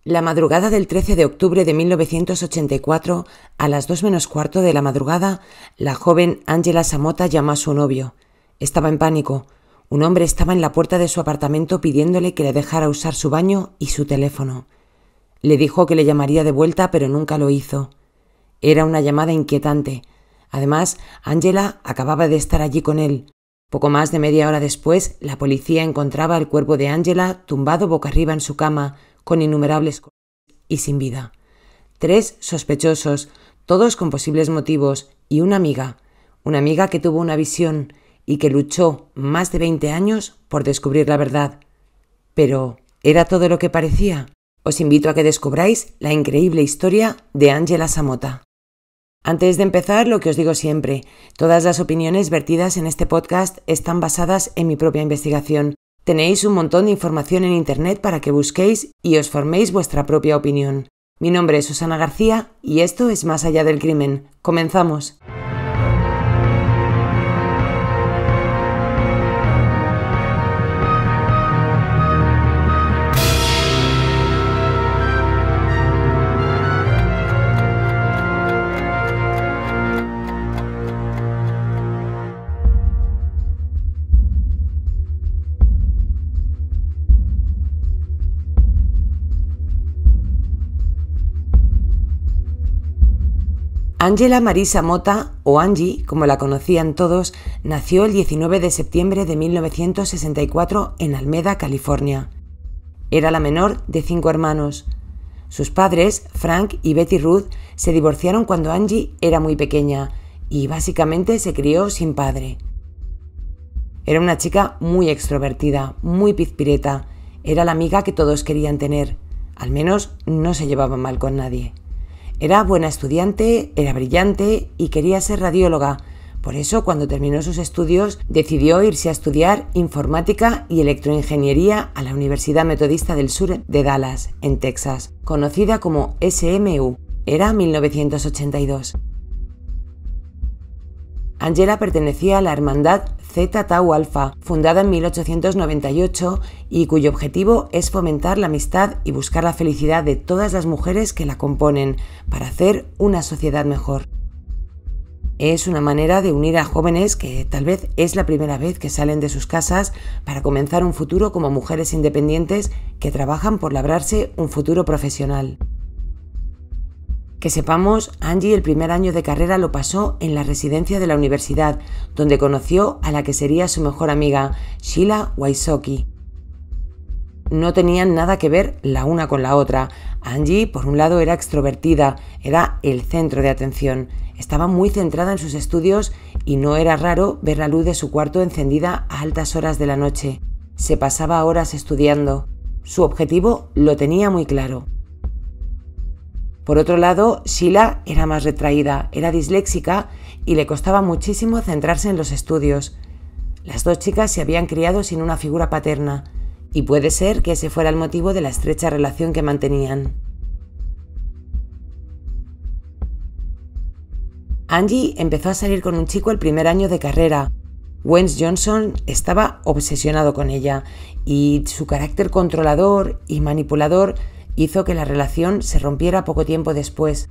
La madrugada del 13 de octubre de 1984, a las 2 menos cuarto de la madrugada, la joven Angela Samota llamó a su novio. Estaba en pánico. Un hombre estaba en la puerta de su apartamento pidiéndole que le dejara usar su baño y su teléfono. Le dijo que le llamaría de vuelta, pero nunca lo hizo. Era una llamada inquietante. Además, Angela acababa de estar allí con él. Poco más de media hora después, la policía encontraba el cuerpo de Angela tumbado boca arriba en su cama, con innumerables cortes y sin vida. 3 sospechosos, todos con posibles motivos, y una amiga que tuvo una visión y que luchó más de 20 años por descubrir la verdad. Pero, ¿era todo lo que parecía? Os invito a que descubráis la increíble historia de Angela Samota. Antes de empezar, lo que os digo siempre, todas las opiniones vertidas en este podcast están basadas en mi propia investigación. Tenéis un montón de información en internet para que busquéis y os forméis vuestra propia opinión. Mi nombre es Susana García y esto es Más allá del crimen. ¡Comenzamos! Angela Marie Samota, o Angie, como la conocían todos, nació el 19 de septiembre de 1964 en Alameda, California. Era la menor de 5 hermanos. Sus padres, Frank y Betty Ruth, se divorciaron cuando Angie era muy pequeña y básicamente se crió sin padre. Era una chica muy extrovertida, muy pizpireta. Era la amiga que todos querían tener. Al menos no se llevaba mal con nadie. Era buena estudiante, era brillante y quería ser radióloga. Por eso, cuando terminó sus estudios, decidió irse a estudiar informática y electroingeniería a la Universidad Metodista del Sur de Dallas, en Texas, conocida como SMU. Era 1982. Angela pertenecía a la hermandad Zeta Tau Alpha, fundada en 1898 y cuyo objetivo es fomentar la amistad y buscar la felicidad de todas las mujeres que la componen para hacer una sociedad mejor. Es una manera de unir a jóvenes que tal vez es la primera vez que salen de sus casas para comenzar un futuro como mujeres independientes que trabajan por labrarse un futuro profesional. Que sepamos, Angie el primer año de carrera lo pasó en la residencia de la universidad, donde conoció a la que sería su mejor amiga, Sheila Wysocki. No tenían nada que ver la una con la otra. Angie, por un lado, era extrovertida, era el centro de atención. Estaba muy centrada en sus estudios y no era raro ver la luz de su cuarto encendida a altas horas de la noche. Se pasaba horas estudiando. Su objetivo lo tenía muy claro. Por otro lado, Sheila era más retraída, era disléxica y le costaba muchísimo centrarse en los estudios. Las dos chicas se habían criado sin una figura paterna y puede ser que ese fuera el motivo de la estrecha relación que mantenían. Angie empezó a salir con un chico el primer año de carrera. Wens Johnson estaba obsesionado con ella y su carácter controlador y manipulador hizo que la relación se rompiera poco tiempo después.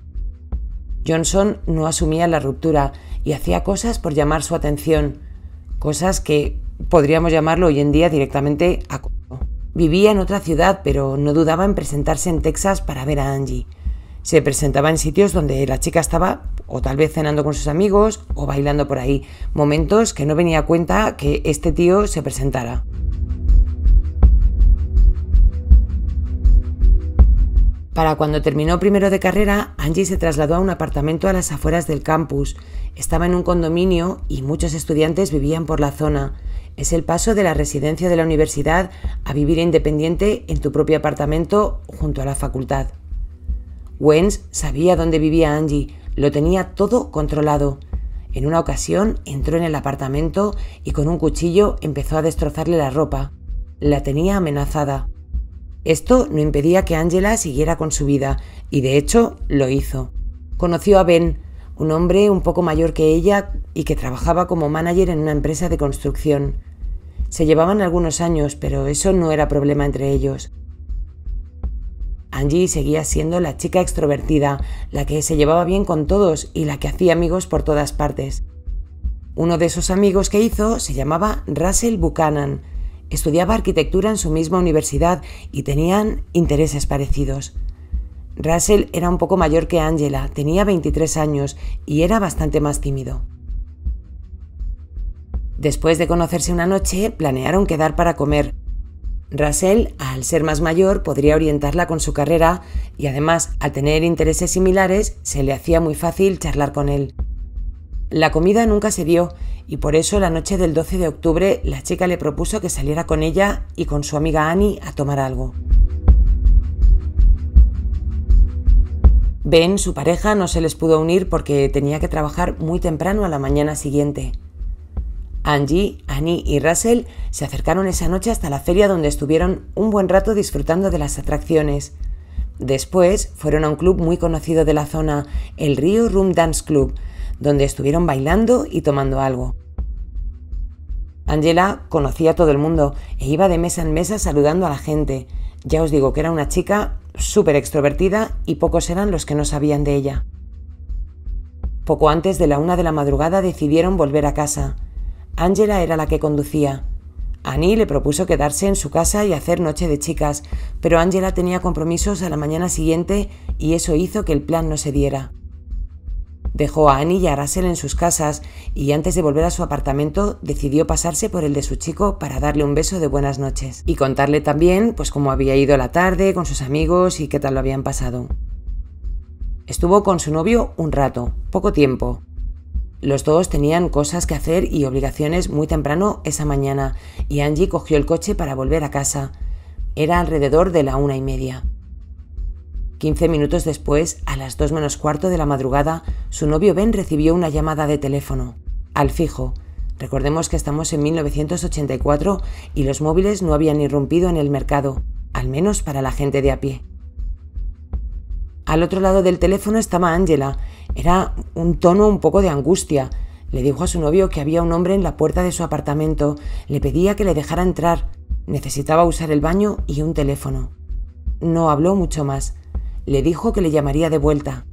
Johnson no asumía la ruptura y hacía cosas por llamar su atención, cosas que podríamos llamarlo hoy en día directamente acoso. Vivía en otra ciudad, pero no dudaba en presentarse en Texas para ver a Angie. Se presentaba en sitios donde la chica estaba o tal vez cenando con sus amigos o bailando por ahí, momentos que no venía a cuenta que este tío se presentara. Para cuando terminó primero de carrera, Angie se trasladó a un apartamento a las afueras del campus. Estaba en un condominio y muchos estudiantes vivían por la zona. Es el paso de la residencia de la universidad a vivir independiente en tu propio apartamento junto a la facultad. Wens sabía dónde vivía Angie, lo tenía todo controlado. En una ocasión entró en el apartamento y con un cuchillo empezó a destrozarle la ropa. La tenía amenazada. Esto no impedía que Angela siguiera con su vida, y de hecho lo hizo. Conoció a Ben, un hombre un poco mayor que ella y que trabajaba como manager en una empresa de construcción. Se llevaban algunos años, pero eso no era problema entre ellos. Angie seguía siendo la chica extrovertida, la que se llevaba bien con todos y la que hacía amigos por todas partes. Uno de esos amigos que hizo se llamaba Russell Buchanan. Estudiaba arquitectura en su misma universidad y tenían intereses parecidos. Russell era un poco mayor que Angela, tenía 23 años y era bastante más tímido. Después de conocerse una noche, planearon quedar para comer. Russell, al ser más mayor, podría orientarla con su carrera y además, al tener intereses similares, se le hacía muy fácil charlar con él. La comida nunca se dio y por eso la noche del 12 de octubre la chica le propuso que saliera con ella y con su amiga Annie a tomar algo. Ben, su pareja, no se les pudo unir porque tenía que trabajar muy temprano a la mañana siguiente. Angie, Annie y Russell se acercaron esa noche hasta la feria donde estuvieron un buen rato disfrutando de las atracciones. Después fueron a un club muy conocido de la zona, el Rio Room Dance Club, donde estuvieron bailando y tomando algo. Angela conocía a todo el mundo e iba de mesa en mesa saludando a la gente. Ya os digo que era una chica súper extrovertida y pocos eran los que no sabían de ella. Poco antes de la 1 de la madrugada decidieron volver a casa. Angela era la que conducía. Annie le propuso quedarse en su casa y hacer noche de chicas, pero Angela tenía compromisos a la mañana siguiente y eso hizo que el plan no se diera. Dejó a Annie y a Russell en sus casas y antes de volver a su apartamento decidió pasarse por el de su chico para darle un beso de buenas noches y contarle también pues cómo había ido la tarde con sus amigos y qué tal lo habían pasado. Estuvo con su novio un rato, poco tiempo. Los dos tenían cosas que hacer y obligaciones muy temprano esa mañana y Angie cogió el coche para volver a casa. Era alrededor de la 1:30. 15 minutos después, a las 2 menos cuarto de la madrugada, su novio Ben recibió una llamada de teléfono, al fijo. Recordemos que estamos en 1984 y los móviles no habían irrumpido en el mercado, al menos para la gente de a pie. Al otro lado del teléfono estaba Angela. Era un tono un poco de angustia. Le dijo a su novio que había un hombre en la puerta de su apartamento. Le pedía que le dejara entrar. Necesitaba usar el baño y un teléfono. No habló mucho más. Le dijo que le llamaría de vuelta.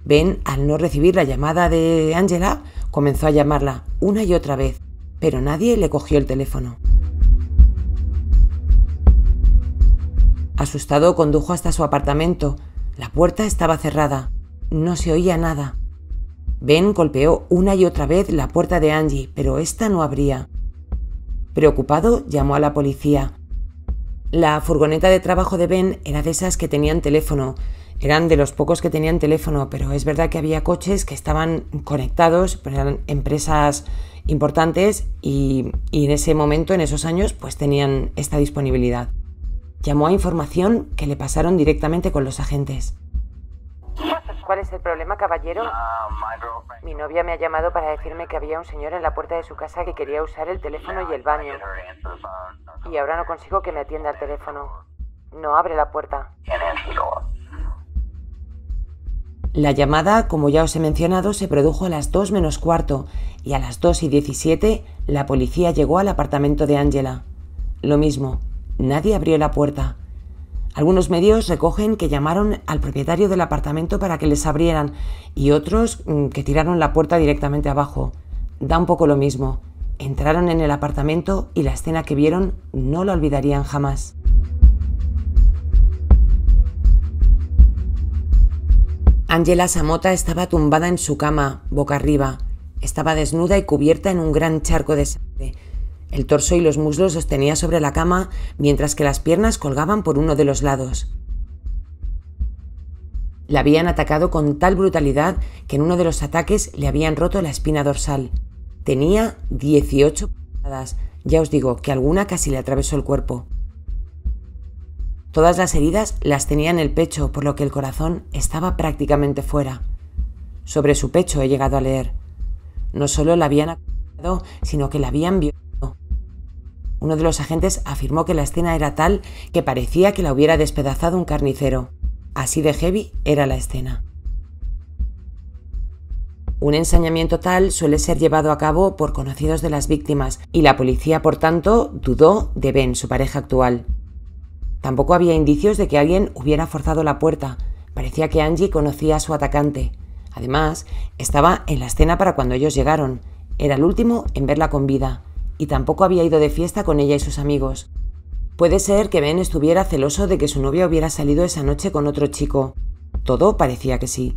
Ben, al no recibir la llamada de Angela, comenzó a llamarla una y otra vez, pero nadie le cogió el teléfono. Asustado, condujo hasta su apartamento. La puerta estaba cerrada. No se oía nada. Ben golpeó una y otra vez la puerta de Angie, pero ésta no abría. Preocupado, llamó a la policía. La furgoneta de trabajo de Ben era de esas que tenían teléfono. Eran de los pocos que tenían teléfono, pero es verdad que había coches que estaban conectados, pero eran empresas importantes y en ese momento, en esos años, pues tenían esta disponibilidad. Llamó a información que le pasaron directamente con los agentes. ¿Cuál es el problema, caballero? Mi novia me ha llamado para decirme que había un señor en la puerta de su casa que quería usar el teléfono y el baño. Y ahora no consigo que me atienda al teléfono. No abre la puerta. La llamada, como ya os he mencionado, se produjo a las 2 menos cuarto y a las 2:17 la policía llegó al apartamento de Angela. Lo mismo, nadie abrió la puerta. Algunos medios recogen que llamaron al propietario del apartamento para que les abrieran y otros que tiraron la puerta directamente abajo. Da un poco lo mismo. Entraron en el apartamento y la escena que vieron no la olvidarían jamás. Angela Samota estaba tumbada en su cama, boca arriba. Estaba desnuda y cubierta en un gran charco de sangre. El torso y los muslos los tenía sobre la cama, mientras que las piernas colgaban por uno de los lados. La habían atacado con tal brutalidad que en uno de los ataques le habían roto la espina dorsal. Tenía 18 puntadas. Ya os digo que alguna casi le atravesó el cuerpo. Todas las heridas las tenía en el pecho, por lo que el corazón estaba prácticamente fuera. Sobre su pecho he llegado a leer. No solo la habían atacado, sino que la habían violado. Uno de los agentes afirmó que la escena era tal que parecía que la hubiera despedazado un carnicero. Así de heavy era la escena. Un ensañamiento tal suele ser llevado a cabo por conocidos de las víctimas y la policía, por tanto, dudó de Ben, su pareja actual. Tampoco había indicios de que alguien hubiera forzado la puerta. Parecía que Angie conocía a su atacante. Además, estaba en la escena para cuando ellos llegaron. Era el último en verla con vida. Y tampoco había ido de fiesta con ella y sus amigos. Puede ser que Ben estuviera celoso de que su novia hubiera salido esa noche con otro chico. Todo parecía que sí.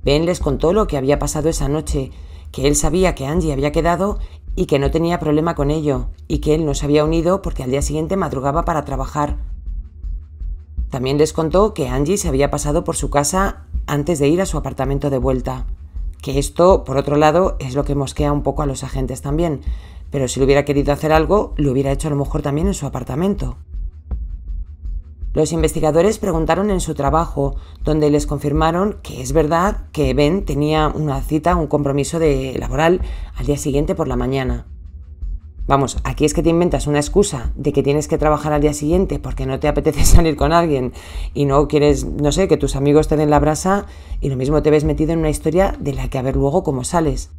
Ben les contó lo que había pasado esa noche, que él sabía que Angie había quedado y que no tenía problema con ello, y que él no se había unido porque al día siguiente madrugaba para trabajar. También les contó que Angie se había pasado por su casa antes de ir a su apartamento de vuelta. Que esto, por otro lado, es lo que mosquea un poco a los agentes también, pero si lo hubiera querido hacer algo, lo hubiera hecho a lo mejor también en su apartamento. Los investigadores preguntaron en su trabajo, donde les confirmaron que es verdad que Ben tenía una cita, un compromiso laboral al día siguiente por la mañana. Vamos, aquí es que te inventas una excusa de que tienes que trabajar al día siguiente porque no te apetece salir con alguien y no quieres, no sé, que tus amigos te den la brasa y lo mismo te ves metido en una historia de la que a ver luego cómo sales.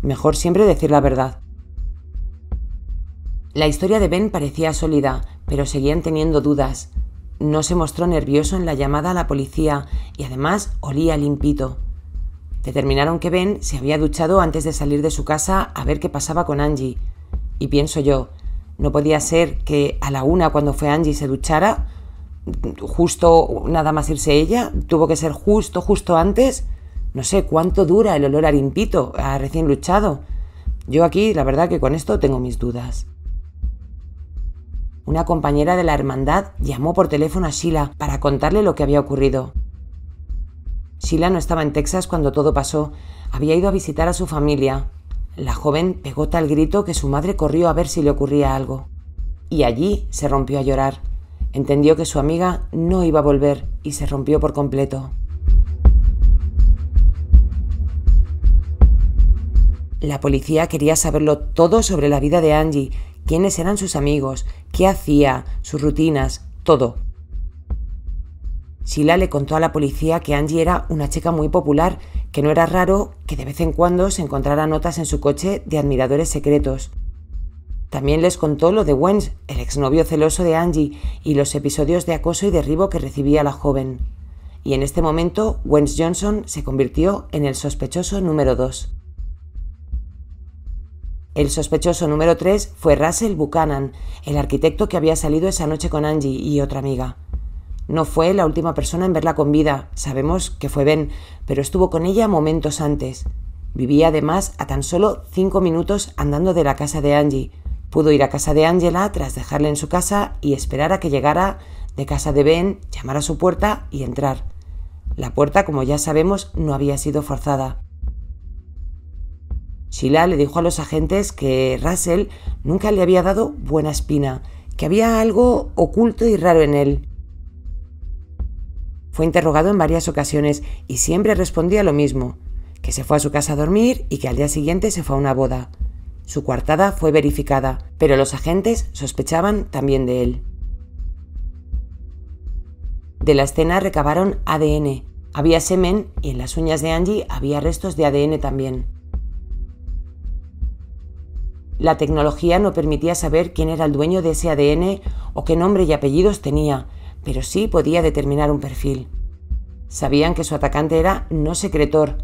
Mejor siempre decir la verdad. La historia de Ben parecía sólida, pero seguían teniendo dudas. No se mostró nervioso en la llamada a la policía y además olía limpito. Determinaron que Ben se había duchado antes de salir de su casa a ver qué pasaba con Angie. Y pienso yo, ¿no podía ser que a la 1 cuando fue Angie se duchara? Justo nada más irse ella, tuvo que ser justo antes. No sé cuánto dura el olor a limpito, a recién duchado. Yo aquí, la verdad que con esto tengo mis dudas. Una compañera de la hermandad llamó por teléfono a Sheila para contarle lo que había ocurrido. Sheila no estaba en Texas cuando todo pasó, había ido a visitar a su familia. La joven pegó tal grito que su madre corrió a ver si le ocurría algo. Y allí se rompió a llorar. Entendió que su amiga no iba a volver y se rompió por completo. La policía quería saberlo todo sobre la vida de Angie, quiénes eran sus amigos, qué hacía, sus rutinas, todo. Sheila le contó a la policía que Angie era una chica muy popular, que no era raro que de vez en cuando se encontrara notas en su coche de admiradores secretos. También les contó lo de Wens, el exnovio celoso de Angie, y los episodios de acoso y derribo que recibía la joven. Y en este momento, Wens Johnson se convirtió en el sospechoso número 2. El sospechoso número 3 fue Russell Buchanan, el arquitecto que había salido esa noche con Angie y otra amiga. No fue la última persona en verla con vida, sabemos que fue Ben, pero estuvo con ella momentos antes. Vivía además a tan solo 5 minutos andando de la casa de Angie. Pudo ir a casa de Angela tras dejarla en su casa y esperar a que llegara de casa de Ben, llamar a su puerta y entrar. La puerta, como ya sabemos, no había sido forzada. Sheila le dijo a los agentes que Russell nunca le había dado buena espina, que había algo oculto y raro en él. Fue interrogado en varias ocasiones y siempre respondía lo mismo, que se fue a su casa a dormir y que al día siguiente se fue a una boda. Su coartada fue verificada, pero los agentes sospechaban también de él. De la escena recabaron ADN. Había semen y en las uñas de Angie había restos de ADN también. La tecnología no permitía saber quién era el dueño de ese ADN o qué nombre y apellidos tenía, pero sí podía determinar un perfil. Sabían que su atacante era no secretor.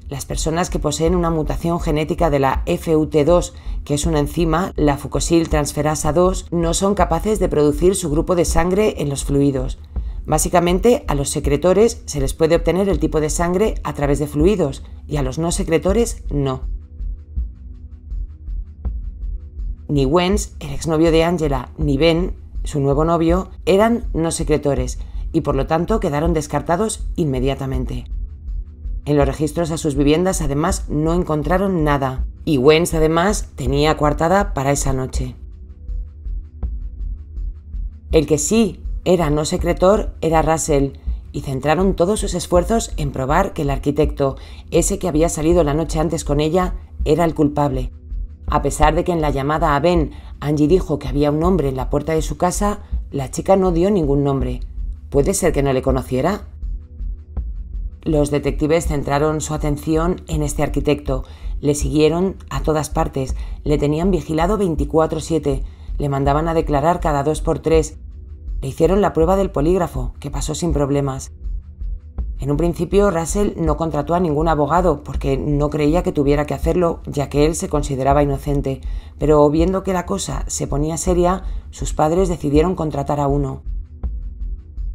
Las personas que poseen una mutación genética de la FUT2, que es una enzima, la fucosiltransferasa 2, no son capaces de producir su grupo de sangre en los fluidos. Básicamente, a los secretores se les puede obtener el tipo de sangre a través de fluidos y a los no secretores no. Ni Wens, el exnovio de Angela, ni Ben, su nuevo novio, eran no secretores y por lo tanto quedaron descartados inmediatamente. En los registros a sus viviendas además no encontraron nada y Wens además tenía coartada para esa noche. El que sí era no secretor era Russell y centraron todos sus esfuerzos en probar que el arquitecto, ese que había salido la noche antes con ella, era el culpable. A pesar de que en la llamada a Ben, Angie dijo que había un hombre en la puerta de su casa, la chica no dio ningún nombre. ¿Puede ser que no le conociera? Los detectives centraron su atención en este arquitecto. Le siguieron a todas partes, le tenían vigilado 24/7, le mandaban a declarar cada 2 por 3. Le hicieron la prueba del polígrafo, que pasó sin problemas. En un principio, Russell no contrató a ningún abogado porque no creía que tuviera que hacerlo, ya que él se consideraba inocente, pero viendo que la cosa se ponía seria, sus padres decidieron contratar a uno.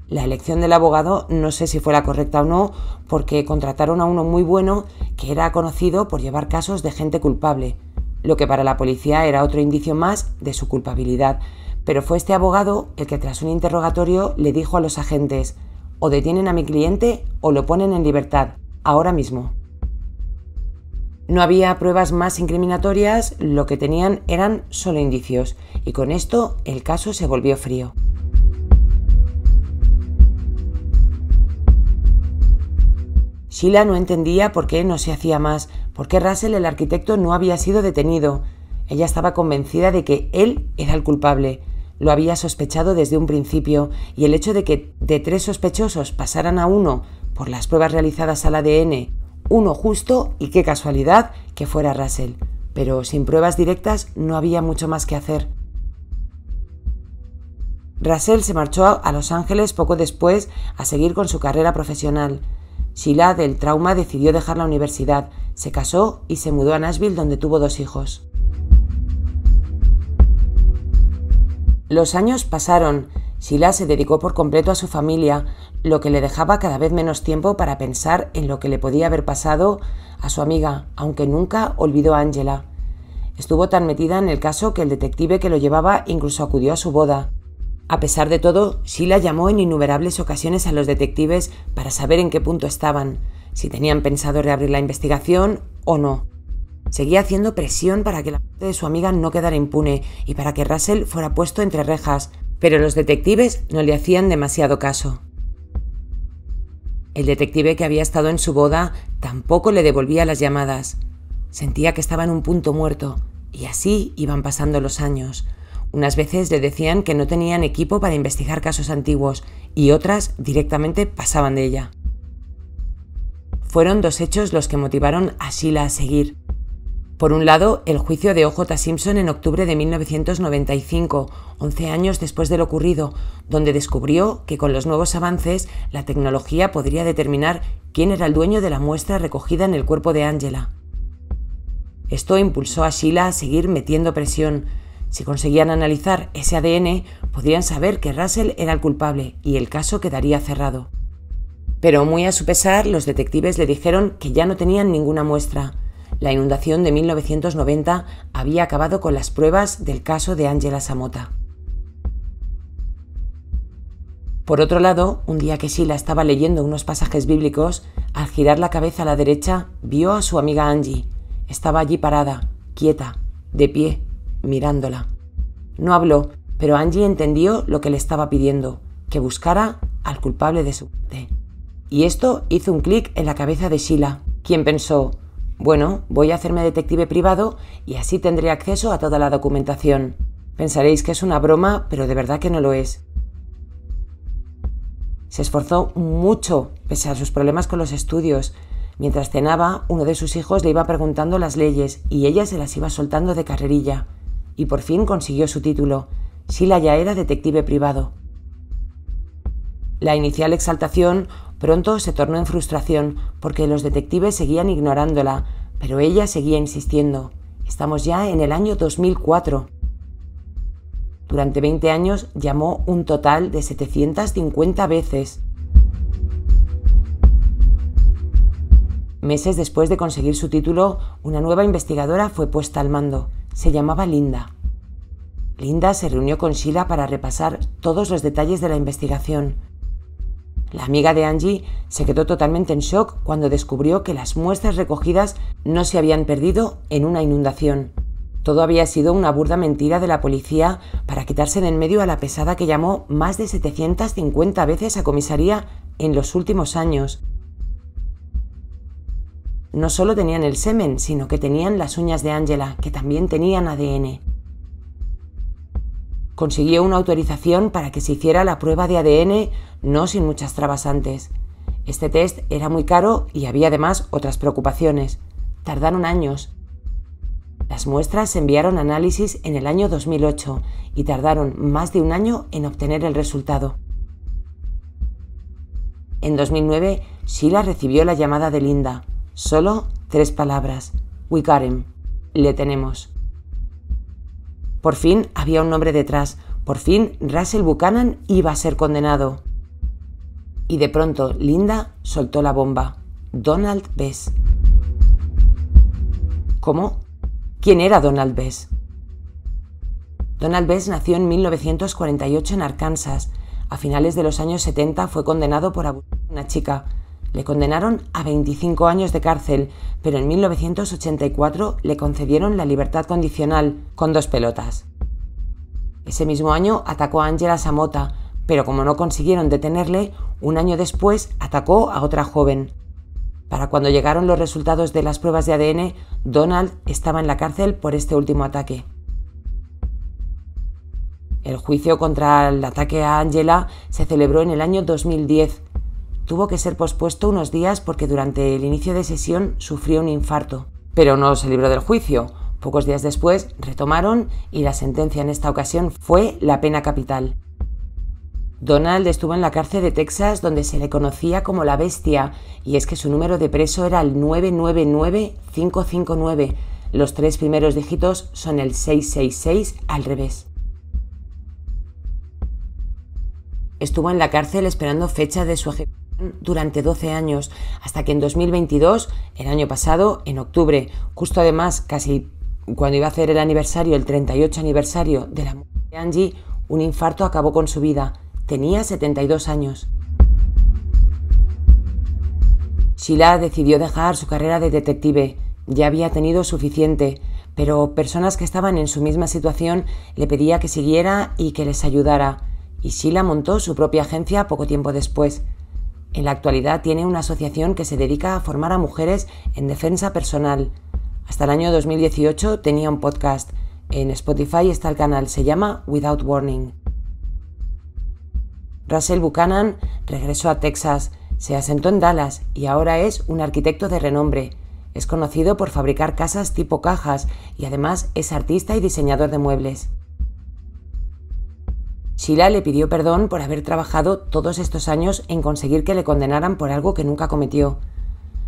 La elección del abogado no sé si fue la correcta o no, porque contrataron a uno muy bueno que era conocido por llevar casos de gente culpable, lo que para la policía era otro indicio más de su culpabilidad, pero fue este abogado el que tras un interrogatorio le dijo a los agentes: o detienen a mi cliente o lo ponen en libertad, ahora mismo. No había pruebas más incriminatorias, lo que tenían eran solo indicios, y con esto el caso se volvió frío. Sheila no entendía por qué no se hacía más, por qué Russell, el arquitecto, no había sido detenido. Ella estaba convencida de que él era el culpable. Lo había sospechado desde un principio, y el hecho de que de 3 sospechosos pasaran a 1 por las pruebas realizadas al ADN, uno justo, y qué casualidad que fuera Russell. Pero sin pruebas directas no había mucho más que hacer. Russell se marchó a Los Ángeles poco después a seguir con su carrera profesional. Sheila, del trauma, decidió dejar la universidad, se casó y se mudó a Nashville, donde tuvo 2 hijos. Los años pasaron. Sheila se dedicó por completo a su familia, lo que le dejaba cada vez menos tiempo para pensar en lo que le podía haber pasado a su amiga, aunque nunca olvidó a Angela. Estuvo tan metida en el caso que el detective que lo llevaba incluso acudió a su boda. A pesar de todo, Sheila llamó en innumerables ocasiones a los detectives para saber en qué punto estaban, si tenían pensado reabrir la investigación o no. Seguía haciendo presión para que la muerte de su amiga no quedara impune y para que Russell fuera puesto entre rejas, pero los detectives no le hacían demasiado caso. El detective que había estado en su boda tampoco le devolvía las llamadas. Sentía que estaba en un punto muerto, y así iban pasando los años. Unas veces le decían que no tenían equipo para investigar casos antiguos y otras directamente pasaban de ella. Fueron 2 hechos los que motivaron a Sheila a seguir. Por un lado, el juicio de O.J. Simpson en octubre de 1995, 11 años después de lo ocurrido, donde descubrió que con los nuevos avances la tecnología podría determinar quién era el dueño de la muestra recogida en el cuerpo de Angela. Esto impulsó a Sheila a seguir metiendo presión. Si conseguían analizar ese ADN, podrían saber que Russell era el culpable y el caso quedaría cerrado. Pero muy a su pesar, los detectives le dijeron que ya no tenían ninguna muestra. La inundación de 1990 había acabado con las pruebas del caso de Angela Samota. Por otro lado, un día que Sheila estaba leyendo unos pasajes bíblicos, al girar la cabeza a la derecha, vio a su amiga Angie. Estaba allí parada, quieta, de pie, mirándola. No habló, pero Angie entendió lo que le estaba pidiendo, que buscara al culpable de su muerte. Y esto hizo un clic en la cabeza de Sheila, quien pensó: bueno, voy a hacerme detective privado y así tendré acceso a toda la documentación. Pensaréis que es una broma, pero de verdad que no lo es. Se esforzó mucho, pese a sus problemas con los estudios. Mientras cenaba, uno de sus hijos le iba preguntando las leyes y ella se las iba soltando de carrerilla. Y por fin consiguió su título. Sheila ya era detective privado. La inicial exaltación pronto se tornó en frustración porque los detectives seguían ignorándola, pero ella seguía insistiendo. Estamos ya en el año 2004. Durante 20 años llamó un total de 750 veces. Meses después de conseguir su título, una nueva investigadora fue puesta al mando. Se llamaba Linda. Linda se reunió con Sheila para repasar todos los detalles de la investigación. La amiga de Angie se quedó totalmente en shock cuando descubrió que las muestras recogidas no se habían perdido en una inundación. Todo había sido una burda mentira de la policía para quitarse de en medio a la pesada que llamó más de 750 veces a comisaría en los últimos años. No solo tenían el semen, sino que tenían las uñas de Angela, que también tenían ADN. Consiguió una autorización para que se hiciera la prueba de ADN, no sin muchas trabas antes. Este test era muy caro y había además otras preocupaciones. Tardaron años. Las muestras se enviaron a análisis en el año 2008 y tardaron más de un año en obtener el resultado. En 2009, Sheila recibió la llamada de Linda. Solo 3 palabras. We got him. Le tenemos. Por fin había un nombre detrás. Por fin Russell Buchanan iba a ser condenado. Y de pronto Linda soltó la bomba. Donald Bess. ¿Cómo? ¿Quién era Donald Bess? Donald Bess nació en 1948 en Arkansas. A finales de los años 70 fue condenado por abusar de una chica. Le condenaron a 25 años de cárcel, pero en 1984 le concedieron la libertad condicional con 2 pelotas. Ese mismo año atacó a Angela Samota, pero como no consiguieron detenerle, un año después atacó a otra joven. Para cuando llegaron los resultados de las pruebas de ADN, Donald estaba en la cárcel por este último ataque. El juicio contra el ataque a Angela se celebró en el año 2010. Tuvo que ser pospuesto unos días porque durante el inicio de sesión sufrió un infarto. Pero no se libró del juicio. Pocos días después retomaron y la sentencia en esta ocasión fue la pena capital. Donald estuvo en la cárcel de Texas donde se le conocía como la Bestia, y es que su número de preso era el 999559. Los 3 primeros dígitos son el 666 al revés. Estuvo en la cárcel esperando fecha de su ejecución durante 12 años, hasta que en 2022, el año pasado, en octubre, justo además casi cuando iba a hacer el aniversario, el 38 aniversario de la muerte de Angie, un infarto acabó con su vida. Tenía 72 años. Sheila decidió dejar su carrera de detective. Ya había tenido suficiente, pero personas que estaban en su misma situación le pedía que siguiera y que les ayudara. Y Sheila montó su propia agencia poco tiempo después. En la actualidad tiene una asociación que se dedica a formar a mujeres en defensa personal. Hasta el año 2018 tenía un podcast. En Spotify está el canal, se llama Without Warning. Russell Buchanan regresó a Texas, se asentó en Dallas y ahora es un arquitecto de renombre. Es conocido por fabricar casas tipo cajas y además es artista y diseñador de muebles. Sheila le pidió perdón por haber trabajado todos estos años en conseguir que le condenaran por algo que nunca cometió.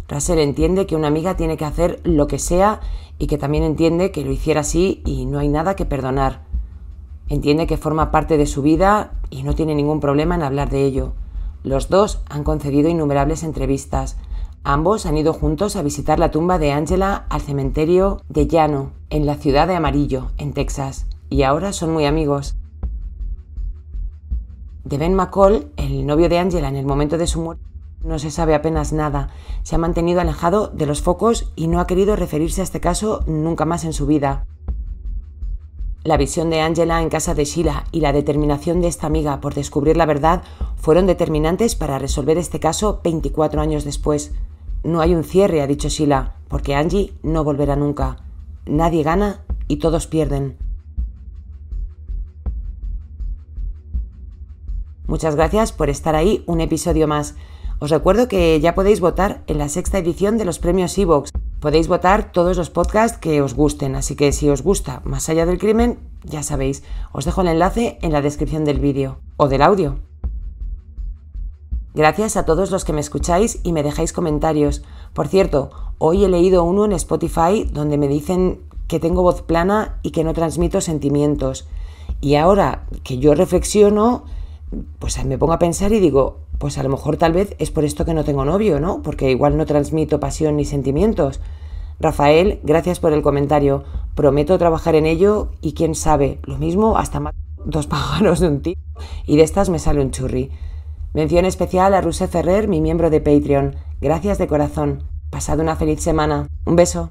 Russell entiende que una amiga tiene que hacer lo que sea y que también entiende que lo hiciera así y no hay nada que perdonar. Entiende que forma parte de su vida y no tiene ningún problema en hablar de ello. Los dos han concedido innumerables entrevistas. Ambos han ido juntos a visitar la tumba de Angela al cementerio de Llano, en la ciudad de Amarillo, en Texas, y ahora son muy amigos. De Ben McCall, el novio de Angela en el momento de su muerte, no se sabe apenas nada. Se ha mantenido alejado de los focos y no ha querido referirse a este caso nunca más en su vida. La visión de Angela en casa de Sheila y la determinación de esta amiga por descubrir la verdad fueron determinantes para resolver este caso 24 años después. No hay un cierre, ha dicho Sheila, porque Angie no volverá nunca. Nadie gana y todos pierden. Muchas gracias por estar ahí un episodio más. Os recuerdo que ya podéis votar en la 6ª edición de los premios Evox. Podéis votar todos los podcasts que os gusten, así que si os gusta Más allá del crimen, ya sabéis, os dejo el enlace en la descripción del vídeo o del audio. Gracias a todos los que me escucháis y me dejáis comentarios. Por cierto, hoy he leído uno en Spotify donde me dicen que tengo voz plana y que no transmito sentimientos. Y ahora que yo reflexiono, pues me pongo a pensar y digo, pues a lo mejor tal vez es por esto que no tengo novio, ¿no? Porque igual no transmito pasión ni sentimientos. Rafael, gracias por el comentario. Prometo trabajar en ello y quién sabe, lo mismo hasta mato 2 pájaros de un tiro y de estas me sale un churri. Mención especial a Rusé Ferrer, mi miembro de Patreon. Gracias de corazón. Pasad una feliz semana. Un beso.